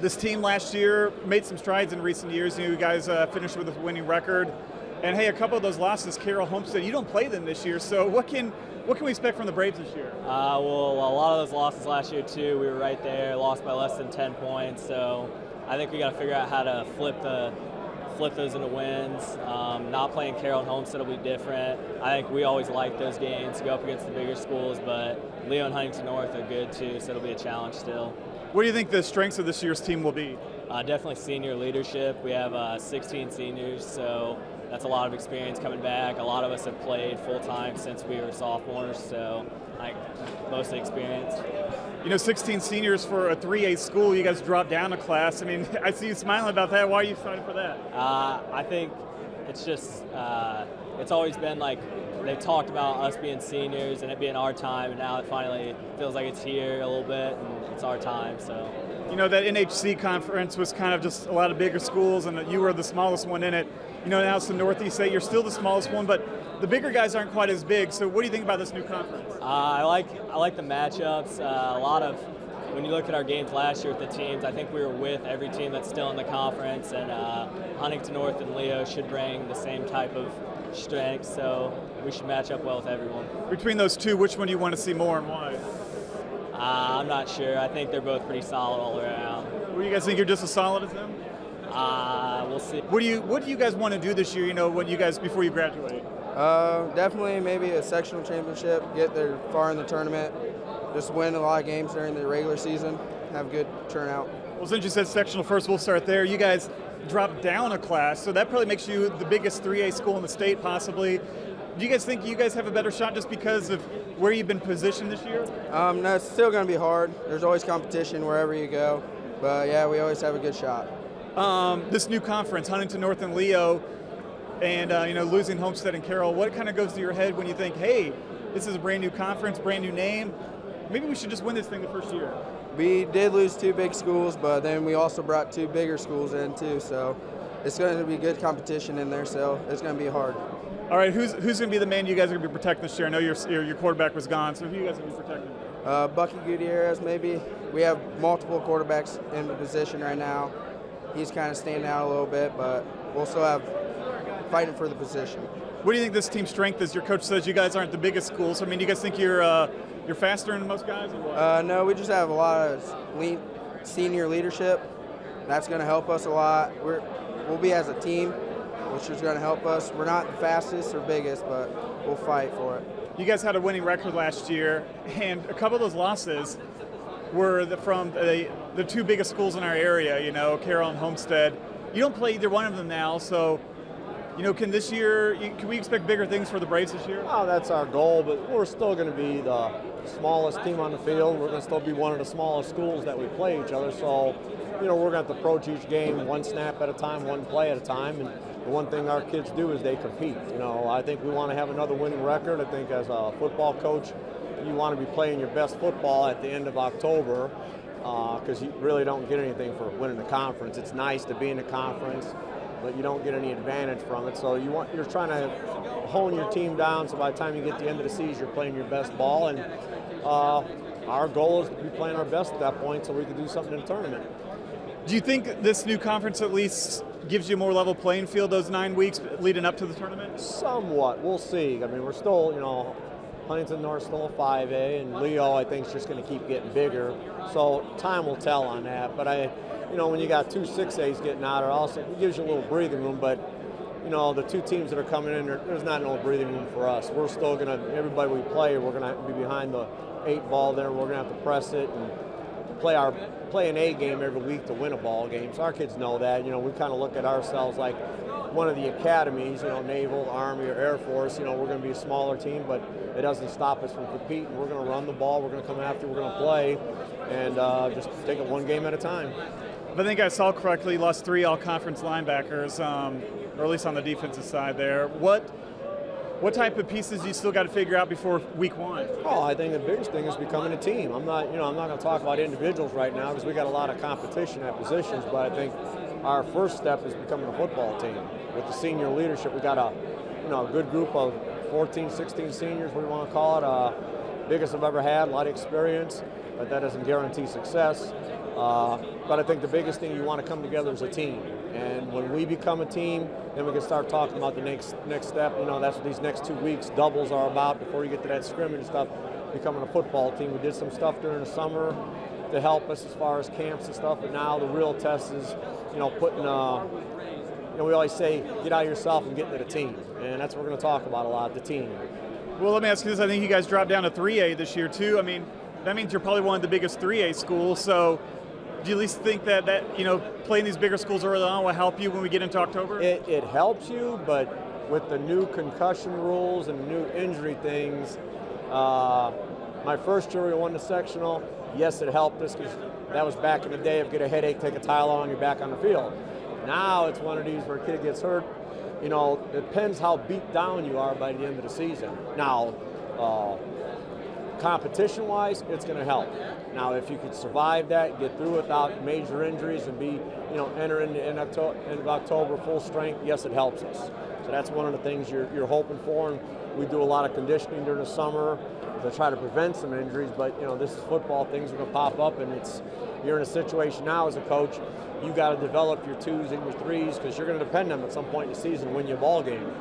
This team last year made some strides in recent years. You guys finished with a winning record. And hey, a couple of those losses, Carroll, Homestead, you don't play them this year. So what can we expect from the Braves this year? Well, a lot of those losses last year too, we were right there, lost by less than 10 points. So I think we got to figure out how to flip those into wins. Not playing Carroll and Homestead will be different. I think we always like those games to go up against the bigger schools, but Leo and Huntington North are good too, so it'll be a challenge still. What do you think the strengths of this year's team will be? Definitely senior leadership. We have 16 seniors, so that's a lot of experience coming back. A lot of us have played full-time since we were sophomores, so mostly experienced. You know, 16 seniors for a 3A school, you guys dropped down a class. I mean, I see you smiling about that. Why are you excited for that? I think it's just, it's always been like, they talked about us being seniors and it being our time, and now it finally feels like it's here a little bit and it's our time, so. You know, that NHC conference was kind of just a lot of bigger schools, and you were the smallest one in it. You know, now it's the Northeast 8. You're still the smallest one, but the bigger guys aren't quite as big. So what do you think about this new conference? I like the matchups. A lot of, when you look at our games last year with the teams, I think we were with every team that's still in the conference, and Huntington North and Leo should bring the same type of strength, so we should match up well with everyone. Between those two, which one do you want to see more and why? I'm not sure. I think they're both pretty solid all around. Well, you guys think you're just as solid as them? We'll see. What do you guys want to do this year, you know, before you graduate? Definitely maybe a sectional championship, get there far in the tournament, just win a lot of games during the regular season, have good turnout. Well, since you said sectional first, we'll start there. You guys dropped down a class, so that probably makes you the biggest 3A school in the state, possibly. Do you guys think you guys have a better shot just because of where you've been positioned this year? No, it's still going to be hard. There's always competition wherever you go, but yeah, we always have a good shot. This new conference, Huntington North and Leo, and you know, losing Homestead and Carroll, what kind of goes to your head when you think, hey, this is a brand new conference, brand new name, maybe we should just win this thing the first year? We did lose two big schools, but then we also brought two bigger schools in too, so it's going to be good competition in there, so it's going to be hard. All right, who's going to be the man you guys are going to be protecting this year? I know your quarterback was gone, so who are you guys going to be protecting? Bucky Gutierrez, maybe. We have multiple quarterbacks in the position right now. He's kind of standing out a little bit, but we'll still have fighting for the position. What do you think this team's strength is? Your coach says you guys aren't the biggest school, so I mean, do you guys think you're faster than most guys? Or what? No, we just have a lot of senior leadership. That's going to help us a lot. We'll be as a team, which is going to help us. We're not the fastest or biggest, but we'll fight for it. You guys had a winning record last year, and a couple of those losses were from the two biggest schools in our area, you know, Carroll and Homestead. You don't play either one of them now, so, you know, can we expect bigger things for the Braves this year? Oh, that's our goal, but we're still going to be the smallest team on the field. We're going to still be one of the smallest schools that we play each other, so, you know, we're going to have to approach each game one snap at a time, one play at a time, and the one thing our kids do is they compete. You know, I think we want to have another winning record. I think as a football coach, you want to be playing your best football at the end of October because you really don't get anything for winning the conference. It's nice to be in the conference, but you don't get any advantage from it. So you're trying to hone your team down so by the time you get to the end of the season, you're playing your best ball. And our goal is to be playing our best at that point so we can do something in the tournament. Do you think this new conference at least gives you a more level playing field those 9 weeks leading up to the tournament? Somewhat. We'll see. I mean, we're still, you know, Huntington North's still a 5A, and Leo, I think, is just going to keep getting bigger. So time will tell on that. But you know, when you got two 6As getting out, it gives you a little breathing room. But you know, the two teams that are coming in, there's not no breathing room for us. We're still going to, everybody we play, we're going to be behind the 8 ball there. We're going to have to press it and play an A game every week to win a ball game. So our kids know that. You know, we kind of look at ourselves like one of the academies, you know, Naval, Army, or Air Force. You know, we're going to be a smaller team, but it doesn't stop us from competing. We're going to run the ball. We're going to come after. We're going to play, and just take it one game at a time. If I think I saw correctly, you lost 3 all-conference linebackers, or at least on the defensive side there. What type of pieces do you still got to figure out before week 1? Oh, I think the biggest thing is becoming a team. I'm not going to talk about individuals right now because we got a lot of competition at positions, but I think our first step is becoming a football team. With the senior leadership, we got a good group of 14, 16 seniors, what do you want to call it, biggest I've ever had, a lot of experience, but that doesn't guarantee success. But I think the biggest thing, you want to come together as a team. And when we become a team, then we can start talking about the next step. You know, that's what these next 2 weeks, doubles are about before you get to that scrimmage and stuff, becoming a football team. We did some stuff during the summer to help us as far as camps and stuff, but now the real test is, you know, putting, you know, we always say, get out of yourself and get into the team. And that's what we're going to talk about a lot, the team. Well, let me ask you this. I think you guys dropped down to 3A this year, too. I mean, that means you're probably one of the biggest 3A schools. So do you at least think that you know, playing these bigger schools early on will help you when we get into October? It helps you, but with the new concussion rules and new injury things, my first year we won the sectional, yes, it helped us because that was back in the day of get a headache, take a Tylenol, and you're back on the field. Now it's one of these where a kid gets hurt. You know, it depends how beat down you are by the end of the season. Now, competition-wise, it's going to help. Now, if you could survive that, get through without major injuries, and be, you know, enter in the end of October full strength, yes, it helps us. So that's one of the things you're hoping for. And we do a lot of conditioning during the summer to try to prevent some injuries. But you know, this is football; things are going to pop up, and you're in a situation now as a coach. You got to develop your 2s and your 3s because you're going to depend on them at some point in the season to win you a ball game.